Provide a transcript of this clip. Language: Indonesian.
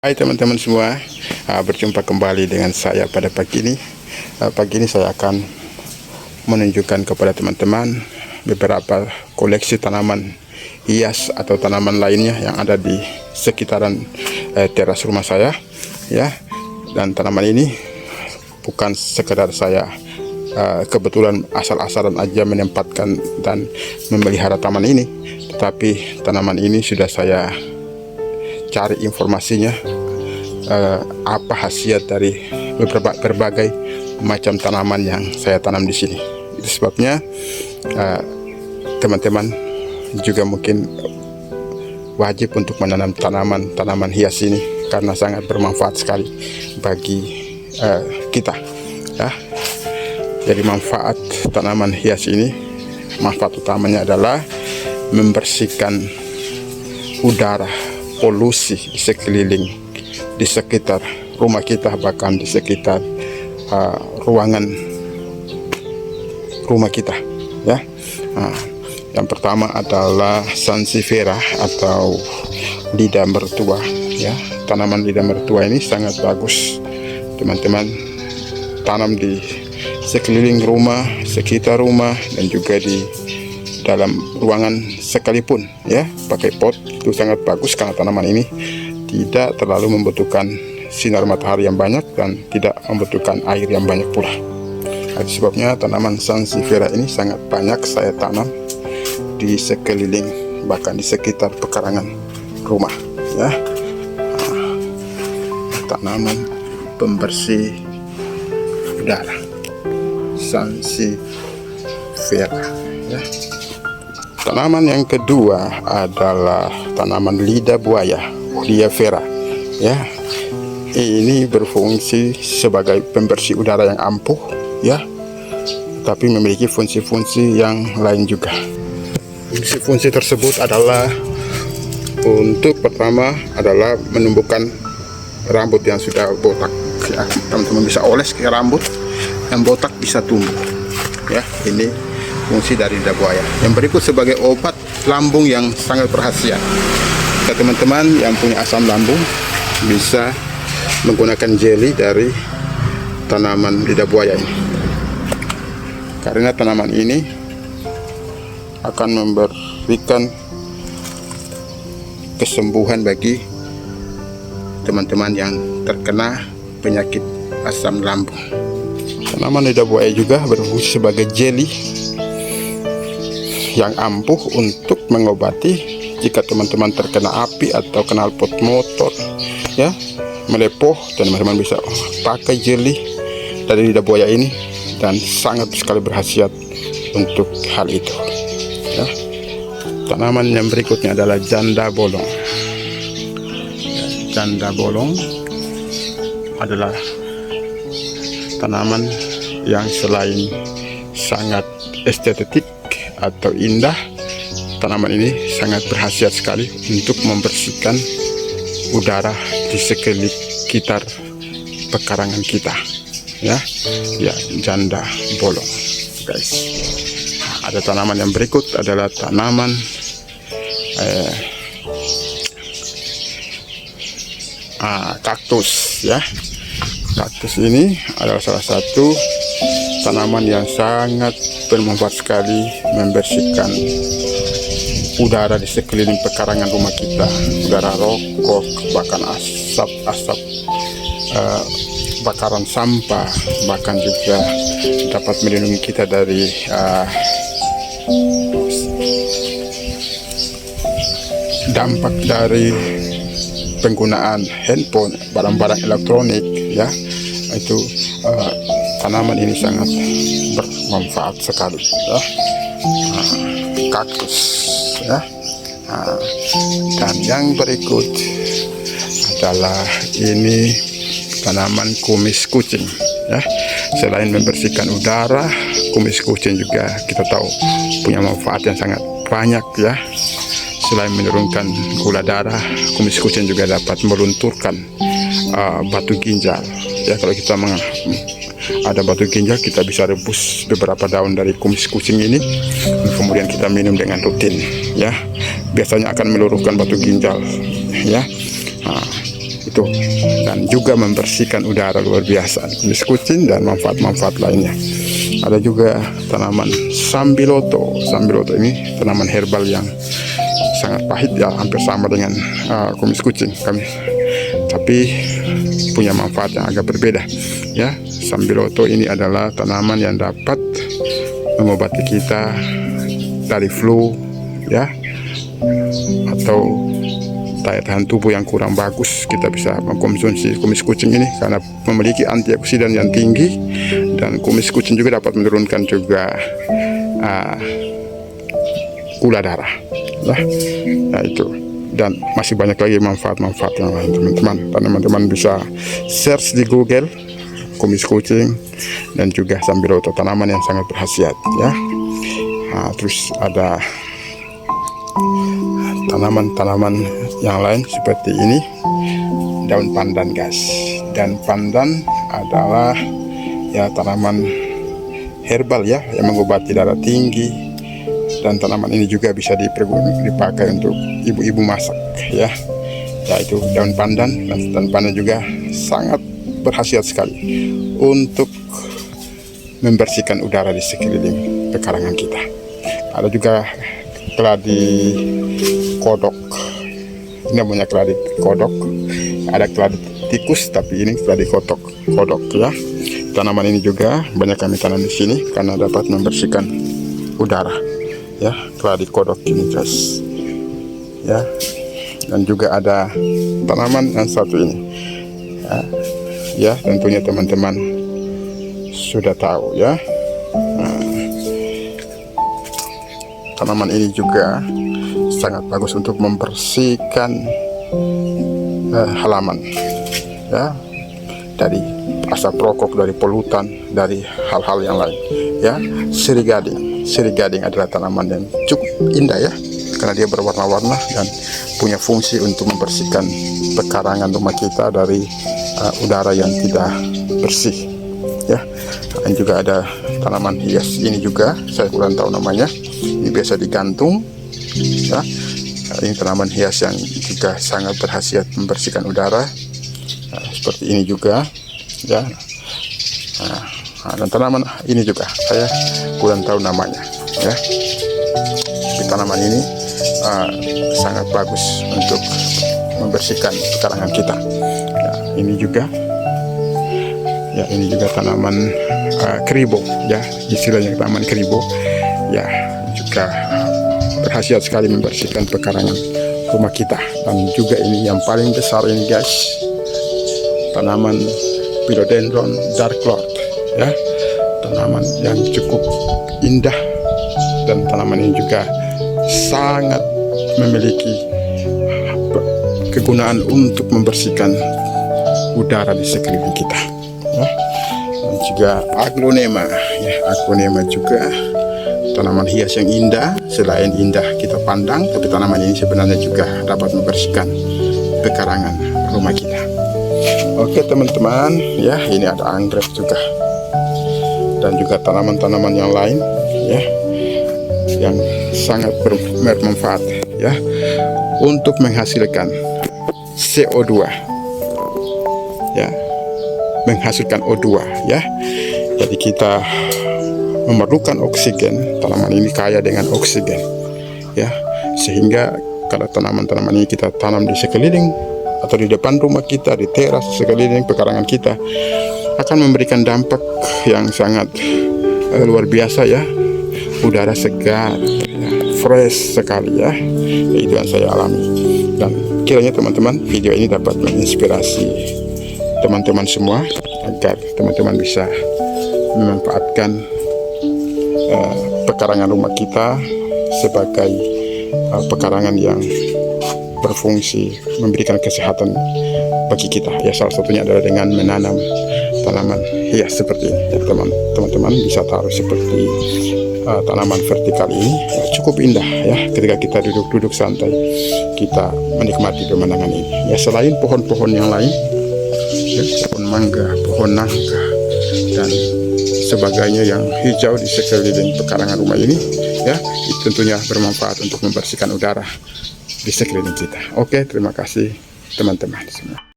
Hai teman-teman semua, berjumpa kembali dengan saya pada pagi ini. Pagi ini saya akan menunjukkan kepada teman-teman beberapa koleksi tanaman hias atau tanaman lainnya yang ada di sekitaran teras rumah saya, ya. Dan tanaman ini bukan sekedar saya kebetulan asal-asalan aja menempatkan dan memelihara taman ini, tetapi tanaman ini sudah saya cari informasinya, apa khasiat dari berbagai macam tanaman yang saya tanam di sini. Itu sebabnya teman-teman juga mungkin wajib untuk menanam tanaman hias ini karena sangat bermanfaat sekali bagi kita, ya. Jadi manfaat tanaman hias ini, manfaat utamanya adalah membersihkan udara polusi di sekeliling, di sekitar rumah kita, bahkan di sekitar ruangan rumah kita, ya. Yang pertama adalah sansevieria atau lidah mertua, ya. Tanaman lidah mertua ini sangat bagus teman-teman tanam di sekeliling rumah, sekitar rumah, dan juga di dalam ruangan sekalipun, ya. Pakai pot itu sangat bagus karena tanaman ini tidak terlalu membutuhkan sinar matahari yang banyak dan tidak membutuhkan air yang banyak pula. Sebabnya tanaman sansevieria ini sangat banyak saya tanam di sekeliling, bahkan di sekitar pekarangan rumah, ya. Tanaman pembersih udara sansevieria, ya. Tanaman yang kedua adalah tanaman lidah buaya, Oleifera, ya. Ini berfungsi sebagai pembersih udara yang ampuh, ya, tapi memiliki fungsi-fungsi yang lain juga. Fungsi-fungsi tersebut adalah untuk pertama adalah menumbuhkan rambut yang sudah botak, ya. Teman-teman bisa oles ke rambut yang botak bisa tumbuh, ya. Ini fungsi dari lidah buaya. Yang berikut sebagai obat lambung yang sangat berkhasiat. Teman-teman yang punya asam lambung bisa menggunakan jeli dari tanaman lidah buaya ini, karena tanaman ini akan memberikan kesembuhan bagi teman-teman yang terkena penyakit asam lambung. Tanaman lidah buaya juga berfungsi sebagai jeli yang ampuh untuk mengobati jika teman-teman terkena api atau knalpot motor, ya, melepuh, dan teman-teman bisa pakai jeli dari lidah buaya ini dan sangat sekali berkhasiat untuk hal itu, ya. Tanaman yang berikutnya adalah janda bolong. Janda bolong adalah tanaman yang selain sangat estetik atau indah, tanaman ini sangat berkhasiat sekali untuk membersihkan udara di sekitar pekarangan kita, ya. Ya, janda bolong, guys. Ada tanaman yang berikut adalah tanaman kaktus, ya. Kaktus ini adalah salah satu tanaman yang sangat bermanfaat sekali membersihkan udara di sekeliling pekarangan rumah kita, udara rokok, bahkan asap bakaran sampah, bahkan juga dapat melindungi kita dari dampak dari penggunaan handphone, barang-barang elektronik, ya. Itu tanaman ini sangat bermanfaat sekali, ya. Kaktus, ya. Dan yang berikut adalah ini tanaman kumis kucing, ya. Selain membersihkan udara, kumis kucing juga kita tahu punya manfaat yang sangat banyak, ya. Selain menurunkan gula darah, kumis kucing juga dapat melunturkan batu ginjal, ya. Kalau kita ada batu ginjal, kita bisa rebus beberapa daun dari kumis kucing ini, kemudian kita minum dengan rutin, ya. Biasanya akan meluruhkan batu ginjal, ya. itu, dan juga membersihkan udara luar biasa. Kumis kucing dan manfaat-manfaat lainnya. Ada juga tanaman sambiloto. Sambiloto ini tanaman herbal yang sangat pahit ya, hampir sama dengan kumis kucing kami, tapi punya manfaat yang agak berbeda ya. Sambiloto ini adalah tanaman yang dapat mengobati kita dari flu ya, atau daya tahan tubuh yang kurang bagus. Kita bisa mengkonsumsi kumis kucing ini karena memiliki antioksidan yang tinggi, dan kumis kucing juga dapat menurunkan juga gula darah ya. Nah itu, dan masih banyak lagi manfaat-manfaat yang lain teman-teman. Teman-teman bisa search di Google kumis kucing dan juga sambiloto, tanaman yang sangat berkhasiat ya. Nah, terus ada tanaman-tanaman yang lain seperti ini, daun pandan guys. Dan pandan adalah ya tanaman herbal ya, yang mengobati darah tinggi, dan tanaman ini juga bisa dipakai untuk ibu-ibu masak ya. Yaitu daun pandan, dan pandan juga sangat berkhasiat sekali untuk membersihkan udara di sekeliling pekarangan kita. Ada juga keladi kodok, ini namanya keladi kodok. Ada keladi tikus, tapi ini keladi kodok ya. Tanaman ini juga banyak kami tanam di sini karena dapat membersihkan udara ya, keladi kodok ini guys ya. Dan juga ada tanaman yang satu ini ya, tentunya teman-teman sudah tahu ya. Tanaman ini juga sangat bagus untuk membersihkan halaman ya, dari asap rokok, dari polutan, dari hal-hal yang lain ya. Sirigading adalah tanaman yang cukup indah ya, karena dia berwarna-warna dan punya fungsi untuk membersihkan pekarangan rumah kita dari udara yang tidak bersih ya. Dan juga ada tanaman hias ini juga, saya kurang tahu namanya. Ini biasa digantung ya. Ini tanaman hias yang juga sangat berkhasiat membersihkan udara. Nah, seperti ini juga ya. Dan tanaman ini juga saya kurang tahu namanya ya. Tapi tanaman ini sangat bagus untuk membersihkan pekarangan kita ya. Ini juga ya, ini juga tanaman keribo ya, istilahnya tanaman keribo ya, juga berkhasiat sekali membersihkan pekarangan rumah kita. Dan juga ini yang paling besar ini guys, tanaman philodendron dark cloud ya, tanaman yang cukup indah, dan tanaman ini juga sangat memiliki kegunaan untuk membersihkan udara di sekeliling kita ya. Dan juga aglonema ya, aglonema juga tanaman hias yang indah. Selain indah kita pandang, tapi tanaman ini sebenarnya juga dapat membersihkan pekarangan rumah kita. Oke teman-teman ya, ini ada anggrek juga, dan juga tanaman-tanaman yang lain ya, yang sangat bermanfaat ya untuk menghasilkan CO2 ya, menghasilkan O2 ya. Jadi kita memerlukan oksigen. Tanaman ini kaya dengan oksigen ya, sehingga kalau tanaman-tanaman ini kita tanam di sekeliling atau di depan rumah kita, di teras sekeliling pekarangan kita, akan memberikan dampak yang sangat luar biasa ya. Udara segar ya, fresh sekali ya. Itu yang saya alami, dan kiranya teman-teman video ini dapat menginspirasi teman-teman semua, agar teman-teman bisa memanfaatkan pekarangan rumah kita sebagai pekarangan yang berfungsi memberikan kesehatan bagi kita ya. Salah satunya adalah dengan menanam tanaman hias seperti ini ya, teman-teman bisa taruh seperti tanaman vertikal ini ya, cukup indah ya. Ketika kita duduk-duduk santai, kita menikmati pemandangan ini ya. Selain pohon-pohon yang lain ya, pohon mangga, pohon nangka, dan sebagainya yang hijau di sekeliling pekarangan rumah ini ya, itu tentunya bermanfaat untuk membersihkan udara di sekeliling kita. Oke, terima kasih teman-teman semua.